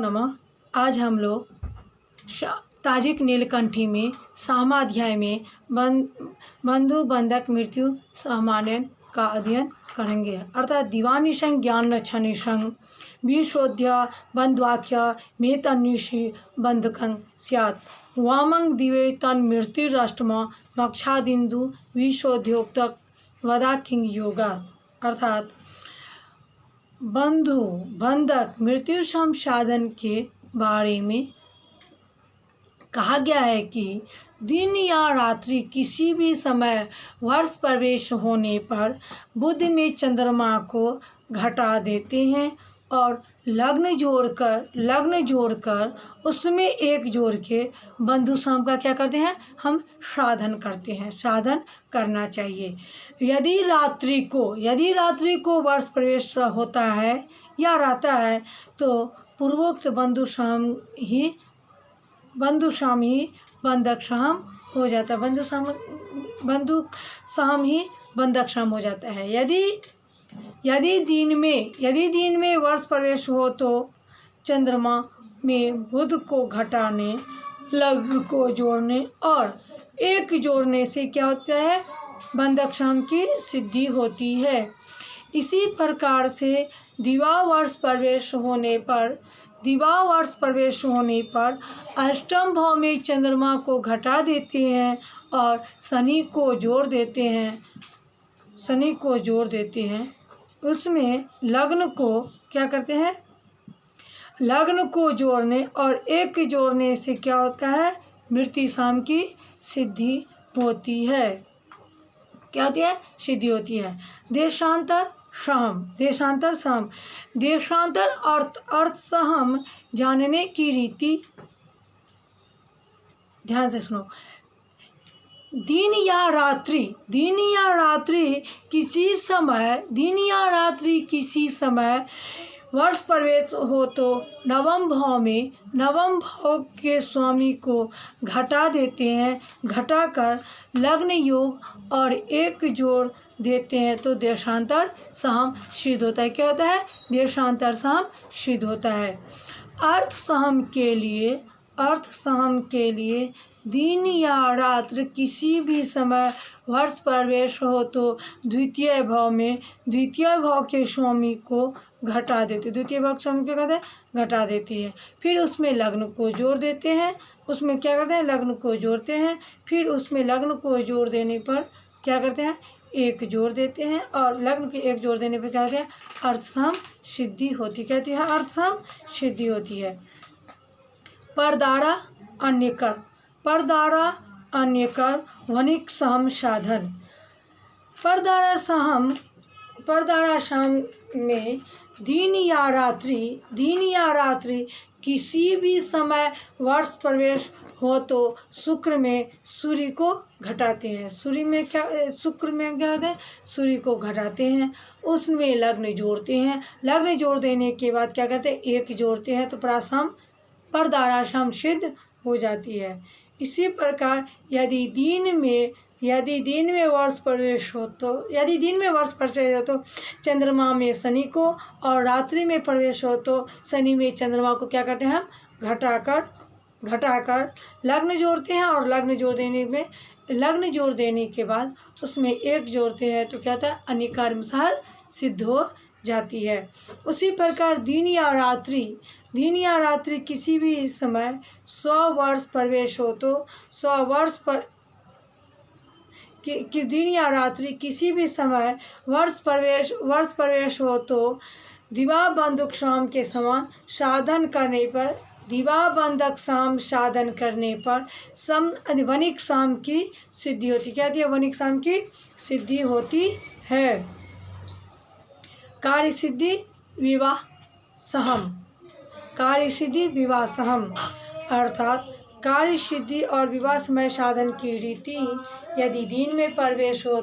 नमः। आज हम लोग ताजिक नीलकंठी में सामाध्याय में बंधु बंधक मृत्यु सामान्यन का अध्ययन करेंगे। अर्थात दीवानी संग ज्ञान क्षण संग विशोध्य बंधवाख्य में तन्निषि बंधकं स्यात् वामंग दिवे तन मृत्युराष्ट्रम मक्षादिंदु विशोध्योक्तक वदा किंग योगा। अर्थात बंधु बंधक मृत्यु संसाधन के बारे में कहा गया है कि दिन या रात्रि किसी भी समय वर्ष प्रवेश होने पर बुध में चंद्रमा को घटा देते हैं और लग्न जोड़कर उसमें एक जोड़ के बंधु शाम का क्या करते हैं, हम साधन करते हैं। साधन करना चाहिए। यदि रात्रि को वर्ष प्रवेश होता है या रहता है तो पूर्वोक्त बंधु शाम ही बंधक शाम हो जाता है। बंधु शाम ही बंधक शाम हो जाता है। यदि दिन में वर्ष प्रवेश हो तो चंद्रमा में बुध को घटाने, लग्न को जोड़ने और एक जोड़ने से क्या होता है, बंधक शाम की सिद्धि होती है। इसी प्रकार से दिवा वर्ष प्रवेश होने पर अष्टम भाव में चंद्रमा को घटा देते हैं और शनि को जोड़ देते हैं। उसमें लग्न को क्या करते हैं, लग्न को जोड़ने और एक जोड़ने से क्या होता है, मृत्यु शाम की सिद्धि होती है। क्या होती है, सिद्धि होती है। देशांतर अर्थ सहम जानने की रीति, ध्यान से सुनो। दिन या रात्रि किसी समय वर्ष प्रवेश हो तो नवम भाव के स्वामी को घटा देते हैं। घटाकर लग्न योग और एक जोड़ देते हैं तो देशांतर सहम सिद्ध होता है। क्या होता है, देशांतर सहम सिद्ध होता है। अर्थ सहम के लिए दिन या रात्रि किसी भी समय वर्ष प्रवेश हो तो द्वितीय भाव के स्वामी को घटा देते, द्वितीय भाव के स्वामी क्या कहते हैं, घटा देती है। फिर उसमें लग्न को जोड़ देते हैं। उसमें क्या करते हैं, लग्न को जोड़ते हैं। फिर उसमें लग्न को जोड़ देने पर क्या करते हैं, एक जोड़ देते हैं और लग्न के एक जोड़ देने पर क्या कहते हैं, अर्थसम सिद्धि होती। कहती है अर्थसम सिद्धि होती है। परदारा अन्यकर वनिक सहम साधन। परदारा शाम में दिन या रात्रि किसी भी समय वर्ष प्रवेश हो तो शुक्र में सूर्य को घटाते हैं। शुक्र में क्या होता है, सूर्य को घटाते हैं। उसमें लग्न जोड़ते हैं। लग्न जोड़ देने के बाद क्या करते हैं, एक जोड़ते हैं तो परदारा शाम सिद्ध हो जाती है। इसी प्रकार यदि दिन में वर्ष प्रवेश हो तो चंद्रमा में शनि को और रात्रि में प्रवेश हो तो शनि में चंद्रमा को क्या करते हैं, हम घटाकर लग्न जोड़ते हैं और लग्न जोड़ देने के बाद उसमें एक जोड़ते हैं तो क्या होता है, अनिकार्मसार सिद्ध हो जाती है। उसी प्रकार दिन या रात्रि किसी भी समय 100 वर्ष प्रवेश हो तो दिन या रात्रि किसी भी समय वर्ष प्रवेश हो तो दिवा बंधक शाम के समान साधन करने पर वनिक शाम की सिद्धि होती। क्या होती है, वनिक शाम की सिद्धि होती है। कार्य सिद्धि विवाह सहम। अर्थात कार्य सिद्धि और विवाह समय साधन की रीति, यदि दिन में प्रवेश हो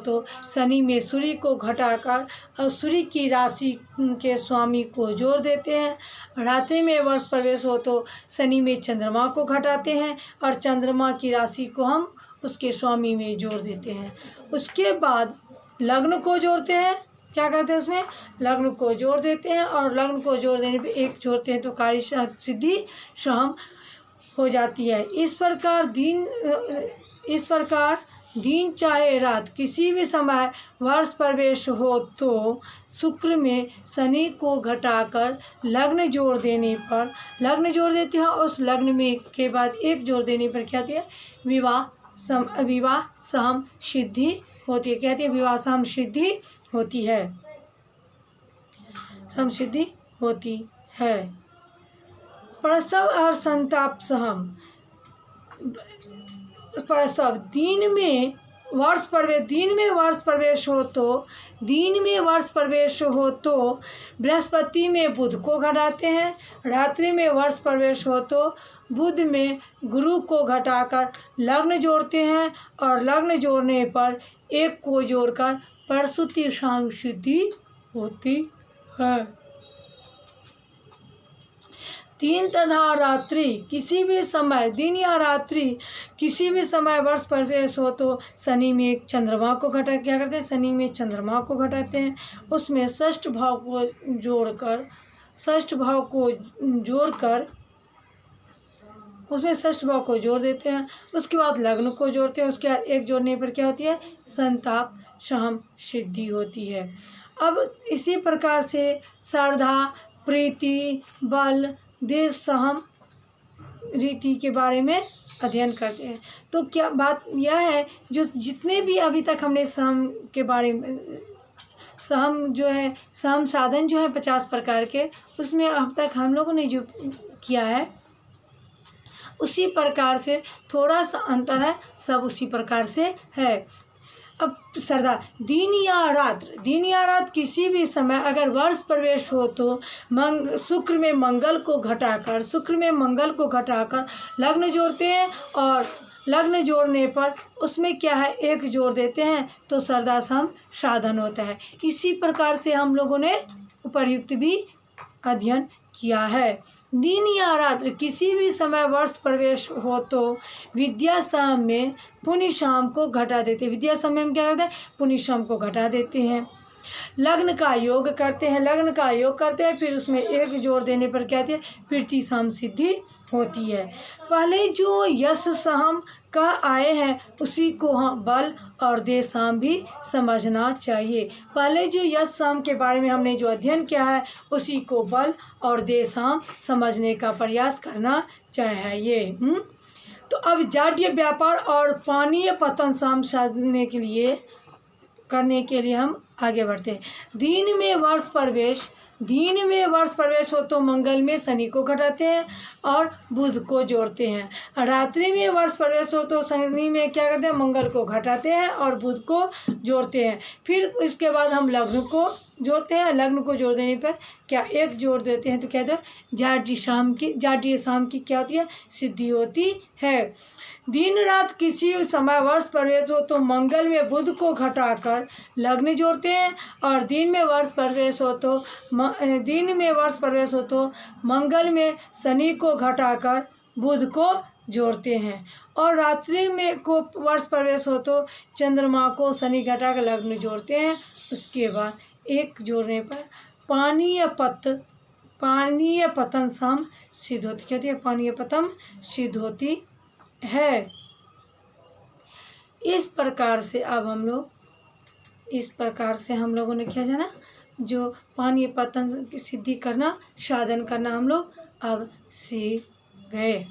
तो शनि में सूर्य को घटाकर और सूर्य की राशि के स्वामी को जोड़ देते हैं। रात्रि में वर्ष प्रवेश हो तो शनि में चंद्रमा को घटाते हैं और चंद्रमा की राशि को हम उसके स्वामी में जोड़ देते हैं। उसके बाद लग्न को जोड़ते हैं क्या करते हैं उसमें लग्न को जोड़ देते हैं, और लग्न को जोड़ देने पे एक जोड़ते हैं तो कार्य सिद्धि सहम हो जाती है। इस प्रकार दिन चाहे रात किसी भी समय वर्ष प्रवेश हो तो शुक्र में शनि को घटाकर लग्न जोड़ देने पर लग्न जोड़ देते हैं, और उस लग्न में के बाद एक जोड़ देने पर क्या होती है विवाह सहम सिद्धि होती है। क्या होती है? विवाह सहम सिद्धि होती है, समसिद्धि होती है। प्रसव और संताप सहम प्रसव दिन में वर्ष प्रवेश हो तो बृहस्पति में बुध को घटाते हैं, रात्रि में वर्ष प्रवेश हो तो बुध में गुरु को घटाकर लग्न जोड़ते हैं, और लग्न जोड़ने पर एक को जोड़कर प्रसूति सहम सिद्धि होती है। दिन तथा रात्रि किसी भी समय दिन या रात्रि किसी भी समय वर्ष प्रवेश हो तो शनि में चंद्रमा को घटा क्या करते हैं? शनि में चंद्रमा को घटाते हैं, उसमें षष्ठ भाव को जोड़ देते हैं। उसके बाद लग्न को जोड़ते हैं, उसके बाद एक जोड़ने पर क्या होती है? संताप सहम सिद्धि होती है। अब इसी प्रकार से श्रद्धा, प्रीति, बल, देश सहम रीति के बारे में अध्ययन करते हैं। तो क्या बात यह है, जो जितने भी अभी तक हमने सहम के बारे में सहम साधन जो है 50 प्रकार के, उसमें अब तक हम लोगों ने जो किया है उसी प्रकार से थोड़ा सा अंतर है, सब उसी प्रकार से है। अब श्रद्धा, दिन या रात किसी भी समय अगर वर्ष प्रवेश हो तो शुक्र में मंगल को घटाकर लग्न जोड़ते हैं, और लग्न जोड़ने पर उसमें क्या है? एक जोड़ देते हैं तो श्रद्धा सहम साधन होता है। इसी प्रकार से हम लोगों ने उपर्युक्त भी अध्ययन किया है। दिन या रात किसी भी समय वर्ष प्रवेश हो तो विद्या सहम में पुण्य शाम को घटा देते हैं। विद्या सहम में हम क्या करते हैं? पुण्य शाम को घटा देते हैं। लग्न का योग करते हैं, फिर उसमें एक जोड़ देने पर क्या होती है? प्रीति सहम सिद्धि होती है। पहले जो यश सहम का आए हैं उसी को हम बल और देश सहम भी समझना चाहिए। पहले जो यश सहम के बारे में हमने जो अध्ययन किया है उसी को बल और देश सहम समझने का प्रयास करना चाहिए। तो अब जाड्य व्यापार और पानीय पतन सहम करने के लिए हम आगे बढ़ते हैं। दिन में वर्ष प्रवेश हो तो मंगल में शनि को घटाते हैं और बुध को जोड़ते हैं। रात्रि में वर्ष प्रवेश हो तो शनि में क्या करते हैं? मंगल को घटाते हैं और बुध को जोड़ते हैं। फिर इसके बाद हम लग्न को जोड़ते हैं, लग्न को जोड़ देने पर क्या एक जोड़ देते हैं तो क्या होता है? जाड्य शाम की क्या होती है? सिद्धि होती है। दिन रात किसी समय वर्ष प्रवेश हो तो मंगल में बुध को घटाकर लग्न जोड़ते हैं, और दिन में वर्ष प्रवेश हो तो मंगल में शनि को घटाकर बुध को जोड़ते हैं, और रात्रि में को वर्ष प्रवेश हो तो चंद्रमा को शनि घटाकर लग्न जोड़ते हैं। उसके बाद एक जोड़ने पर पानीय पतन सहम सिद्ध होती कहती है, पानीय पतन सिद्ध होती है। इस प्रकार से हम लोगों ने क्या जाना? जो पानीय पतन की सिद्धि करना, साधन करना हम लोग अब सीख गए।